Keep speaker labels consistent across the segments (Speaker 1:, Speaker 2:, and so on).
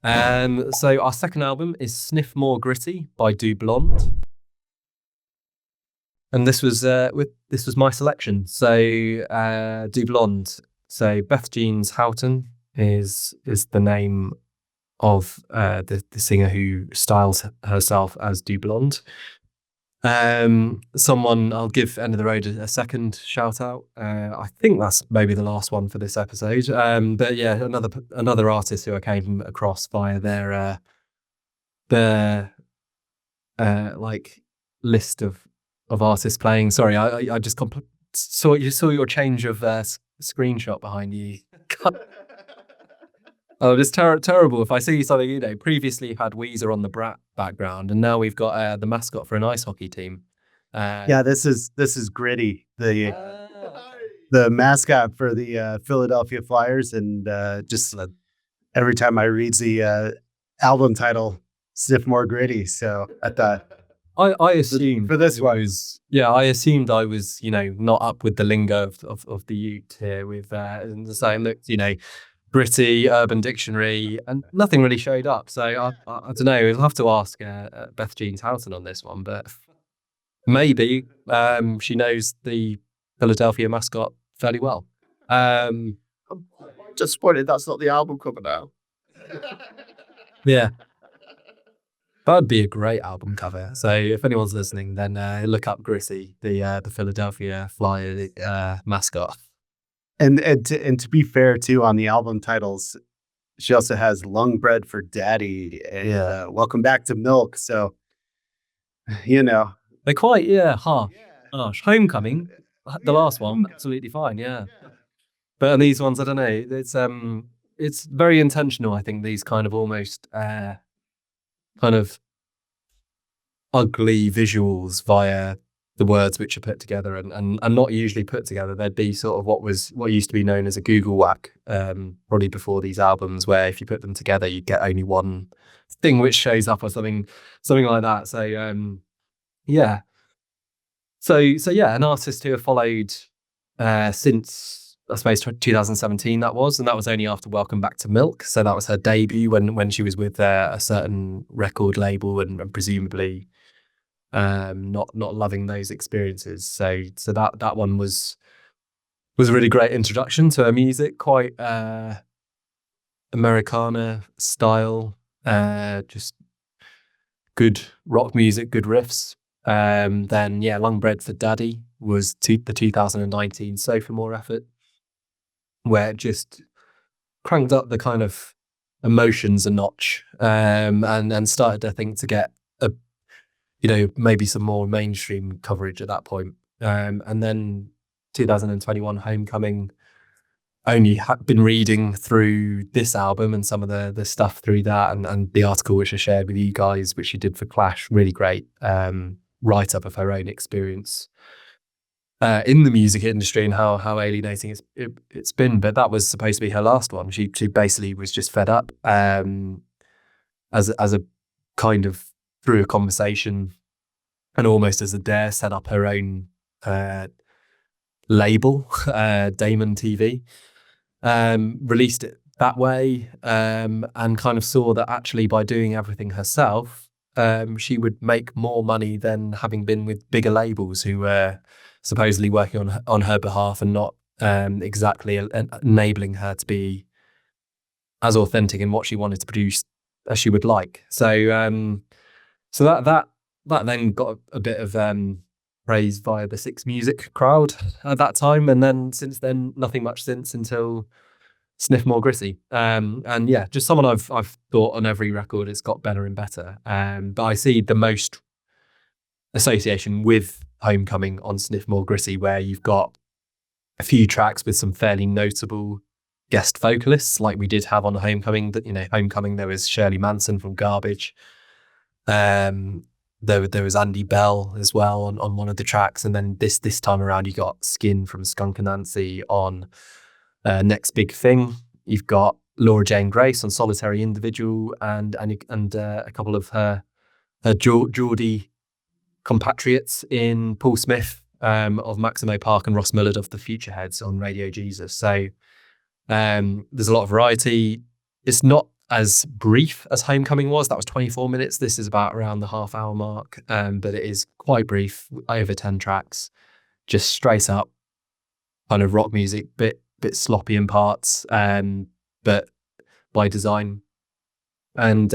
Speaker 1: So our second album is Sniff More Gritty by Du Blonde. And this was my selection. So Du Blonde. So Beth Jeans Houghton is the name of the singer who styles herself as Du Blonde. Someone I'll give End of the Road a second shout out. I think that's maybe the last one for this episode. But yeah, another artist who I came across via their like list of artists playing. Sorry, I just saw your change of screenshot behind you. Oh, it's terrible. If I see something, previously had Weezer on the background, and now we've got the mascot for an ice hockey team.
Speaker 2: Yeah, this is Gritty, the mascot for the Philadelphia Flyers, and just every time I read the album title, Sniff More Gritty. So I thought
Speaker 1: I assumed
Speaker 2: for this one,
Speaker 1: I assumed I was not up with the lingo of the Ute here with saying that Gritty, Urban Dictionary, and nothing really showed up. So I don't know. We'll have to ask Beth Jeans Houghton on this one, but maybe she knows the Philadelphia mascot fairly well.
Speaker 3: I'm disappointed that's not the album cover now.
Speaker 1: Yeah. That'd be a great album cover. So if anyone's listening, then look up Gritty, the Philadelphia Flyer mascot.
Speaker 2: And to be fair too, on the album titles, she also has Lung Bread for Daddy and Welcome Back to Milk. So
Speaker 1: they're quite harsh. Homecoming, the last one, absolutely fine, yeah. But on these ones, I don't know. It's very intentional. I think these kind of almost kind of ugly visuals via the words which are put together and not usually put together. There'd be sort of what used to be known as a Google whack, probably before these albums, where if you put them together, you'd get only one thing which shows up or something like that. So yeah. So yeah, an artist who have followed since I suppose 2017 that was only after Welcome Back to Milk. So that was her debut when she was with a certain record label and presumably not loving those experiences. So that one was a really great introduction to her music, quite Americana style, just good rock music, good riffs. Then Long Bread for Daddy was the 2019 Sophomore effort, where it just cranked up the kind of emotions a notch, and started, I think, to get maybe some more mainstream coverage at that point. And then 2021 Homecoming, only been reading through this album and some of the stuff through that, and the article which I shared with you guys, which she did for Clash, really great write-up of her own experience in the music industry and how alienating it's been. But that was supposed to be her last one. She basically was just fed up, as a kind of, through a conversation and almost as a dare, set up her own label, Damon TV, released it that way, and kind of saw that actually by doing everything herself, she would make more money than having been with bigger labels who were supposedly working on her behalf and not exactly enabling her to be as authentic in what she wanted to produce as she would like. So that then got a bit of praise via the Six Music crowd at that time, and then since then nothing much since until Sniff More Gritty. And yeah, just someone I've thought on every record it's got better and better. But I see the most association with Homecoming on Sniff More Gritty, where you've got a few tracks with some fairly notable guest vocalists, like we did have on Homecoming. That Homecoming, there was Shirley Manson from Garbage. There was Andy Bell as well on one of the tracks, and then this time around you got Skin from Skunk Anansie on Next Big Thing. You've got Laura Jane Grace on Solitary Individual, and a couple of her Geordie compatriots in Paul Smith of Maximo Park and Ross Millard of the Futureheads on Radio Jesus. So there's a lot of variety. It's not as brief as Homecoming was. That was 24 minutes. This is about around the half-hour mark, but it is quite brief, over 10 tracks, just straight up kind of rock music, bit sloppy in parts, but by design, and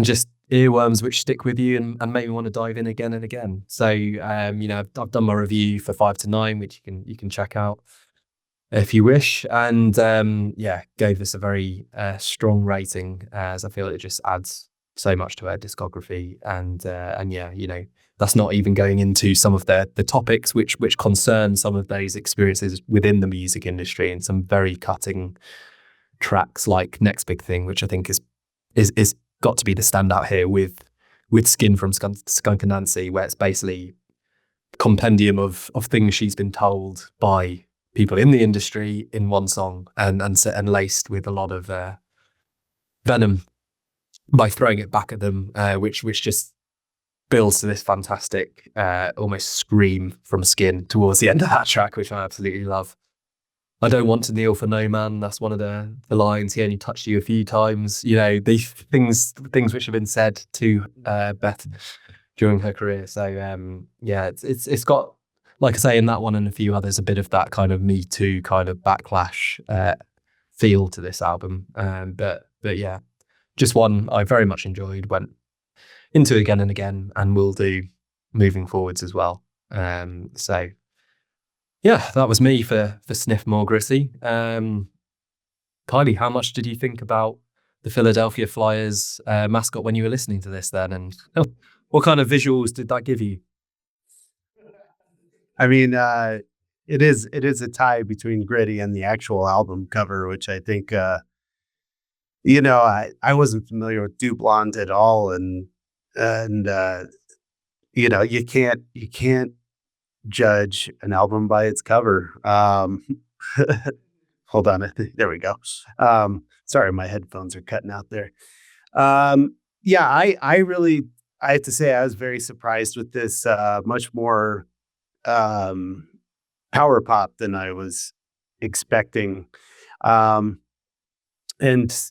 Speaker 1: just earworms which stick with you and make me want to dive in again and again. So I've done my review for 5 to 9, which you can check out if you wish, and gave this a very strong rating, as I feel it just adds so much to her discography, and that's not even going into some of the topics which concern some of those experiences within the music industry, and some very cutting tracks like Next Big Thing, which I think is got to be the standout here, with Skin from Skunk and Nancy, where it's basically a compendium of things she's been told by people in the industry in one song, and laced with a lot of venom by throwing it back at them, which just builds to this fantastic almost scream from Skin towards the end of that track, which I absolutely love. I don't want to kneel for no man. That's one of the lines. He only touched you a few times. These things which have been said to Beth during her career. So it's got, like I say, in that one and a few others, a bit of that kind of Me Too kind of backlash feel to this album. But yeah, just one I very much enjoyed, went into again and again, and will do moving forwards as well. So yeah, that was me for Sniff More Gritty. Kylie, how much did you think about the Philadelphia Flyers mascot when you were listening to this then? And what kind of visuals did that give you?
Speaker 2: I mean, it is a tie between Gritty and the actual album cover, which I think, I wasn't familiar with Du Blonde at all, and you can't judge an album by its cover. Hold on, there we go. Sorry, my headphones are cutting out there. I have to say I was very surprised with this, much more power pop than I was expecting. And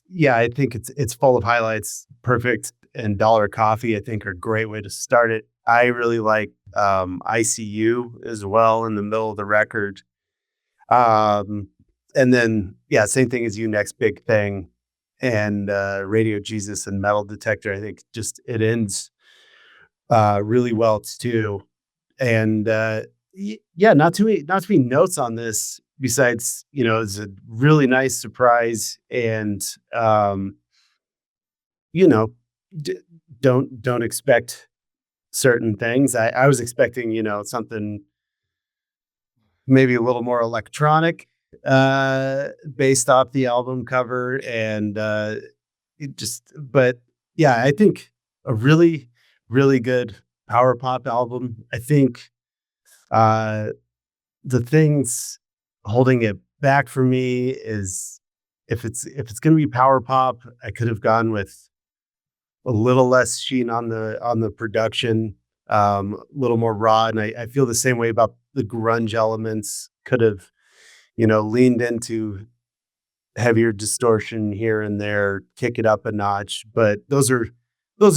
Speaker 2: yeah, I think it's full of highlights. Perfect and Dollar Coffee, I think, are a great way to start it. I really like ICU as well in the middle of the record. And then, yeah, same thing as You, Next Big Thing, and Radio Jesus and Metal Detector. I think just it ends really well too. And not too many notes on this besides, it's a really nice surprise, and don't expect certain things. I was expecting, something maybe a little more electronic, based off the album cover, and but yeah, I think a really, really good power pop album. I think the things holding it back for me is, if it's going to be power pop, I could have gone with a little less sheen on the production, a little more raw. And I feel the same way about the grunge elements. Could have, leaned into heavier distortion here and there, kick it up a notch. But those are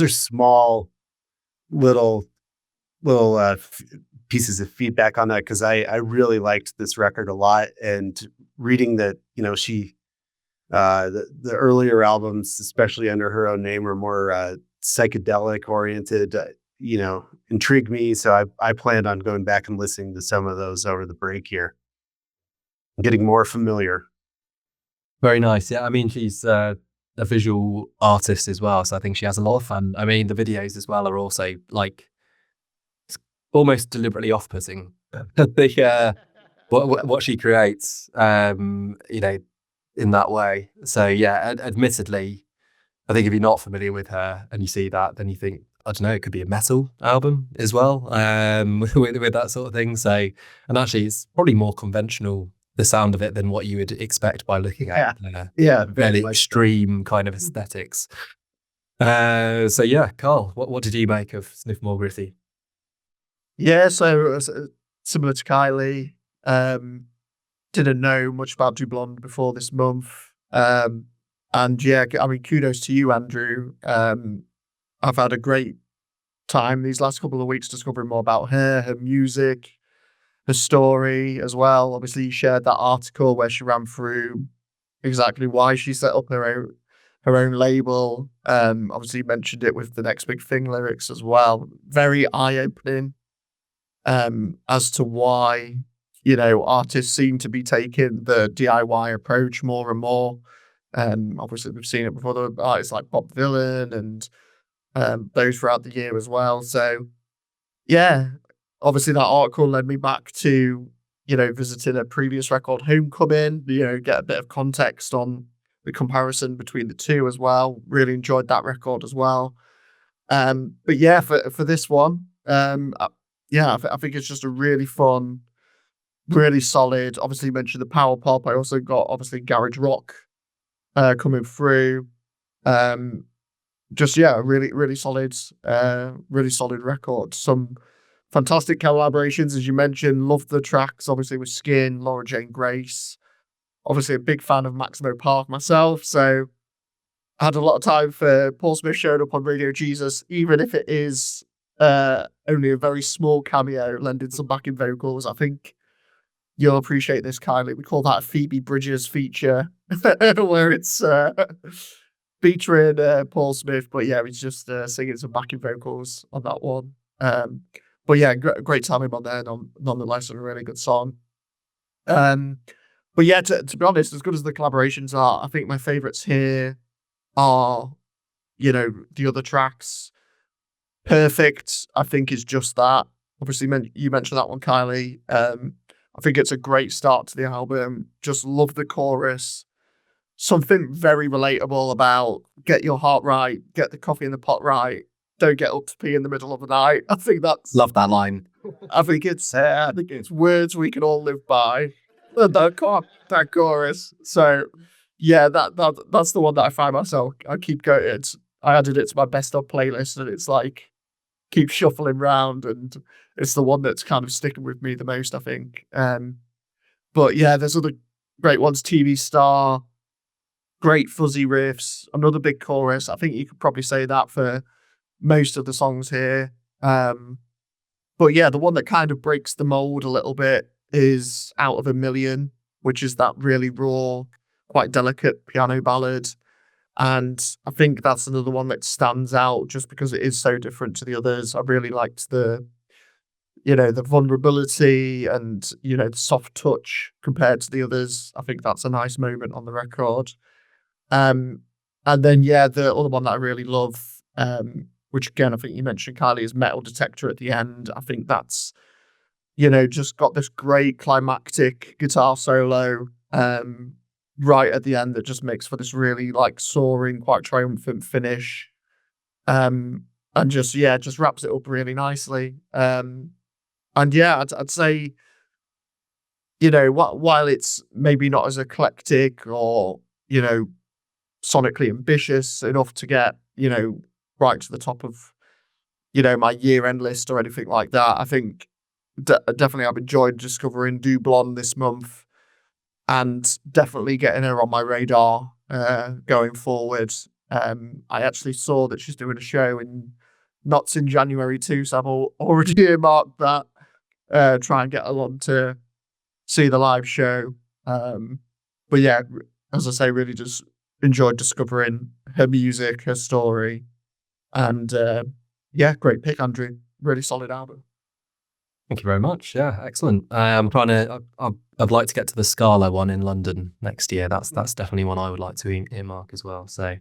Speaker 2: small little pieces of feedback on that, because I really liked this record a lot. And reading that, she the earlier albums, especially under her own name, are more psychedelic oriented, intrigued me. So I planned on going back and listening to some of those over the break here, getting more familiar.
Speaker 1: Very nice. Yeah, I mean, she's a visual artist as well, so I think she has a lot of fun. I mean, the videos as well are also like almost deliberately off-putting. What she creates, in that way. So yeah, admittedly, I think if you're not familiar with her and you see that, then you think, I don't know, it could be a metal album as well, with that sort of thing. So, and actually, it's probably more conventional, the sound of it, than what you would expect by looking at very extreme kind of aesthetics. So yeah, Karl, what did you make of Sniff More Gritty?
Speaker 3: Yeah, so similar to Kylie, didn't know much about Du Blonde before this month. And yeah, I mean, kudos to you, Andrew. I've had a great time these last couple of weeks discovering more about her music, her story as well. Obviously, you shared that article where she ran through exactly why she set up her own label. Obviously, you mentioned it with the Next Big Thing lyrics as well. Very eye-opening as to why, artists seem to be taking the DIY approach more and more. Obviously, we've seen it with other artists like Bob Dylan and those throughout the year as well. So, yeah, obviously that article led me back to, visiting a previous record, Homecoming, get a bit of context on the comparison between the two as well. Really enjoyed that record as well. But yeah, for this one, I think it's just a really fun, really solid. Obviously, you mentioned the power pop. I also got obviously garage rock coming through. Really solid, really solid record. Some fantastic collaborations, as you mentioned. Love the tracks, obviously with Skin, Laura Jane Grace. Obviously, a big fan of Maximo Park myself, so I had a lot of time for Paul Smith showing up on Radio Jesus, even if it is only a very small cameo, lending some backing vocals. I think you'll appreciate this, Kylie. We call that a Phoebe Bridgers feature, where it's featuring Paul Smith, but yeah, he's just singing some backing vocals on that one. But yeah, great timing on there, nonetheless, and a really good song. But yeah, to be honest, as good as the collaborations are, I think my favourites here are, the other tracks. Perfect, I think, is just that. Obviously, you mentioned that one, Kylie. I think it's a great start to the album. Just love the chorus. Something very relatable about get your heart right, get the coffee in the pot right, don't get up to pee in the middle of the night. I think that's...
Speaker 1: Love that line.
Speaker 3: I think it's words we can all live by. That chorus. So yeah, that's the one that I find myself. I keep going. I added it to my best of playlist, and it's like keep shuffling round, and it's the one that's kind of sticking with me the most, I think. But yeah, there's other great ones. TV Star, great fuzzy riffs, another big chorus. I think you could probably say that for most of the songs here. But yeah, the one that kind of breaks the mold a little bit is Out of a Million, which is that really raw, quite delicate piano ballad. And I think that's another one that stands out just because it is so different to the others. I really liked the vulnerability and, the soft touch compared to the others. I think that's a nice moment on the record. And then, yeah, the other one that I really love, which again, I think you mentioned, Kylie, is Metal Detector at the end. I think that's, just got this great climactic guitar solo right at the end that just makes for this really like soaring, quite triumphant finish. And just wraps it up really nicely. And yeah, I'd say, while it's maybe not as eclectic or, sonically ambitious enough to get, right to the top of, my year-end list or anything like that, I think definitely I've enjoyed discovering Du Blonde this month and definitely getting her on my radar going forward. I actually saw that she's doing a show in Knots in January too, so I've already earmarked that. Try and get along to see the live show. But yeah, as I say, really just enjoyed discovering her music, her story. And yeah, great pick, Andrew. Really solid album.
Speaker 1: Thank you very much. Yeah, excellent. I'd like to get to the Scala one in London next year. That's definitely one I would like to earmark as well. So.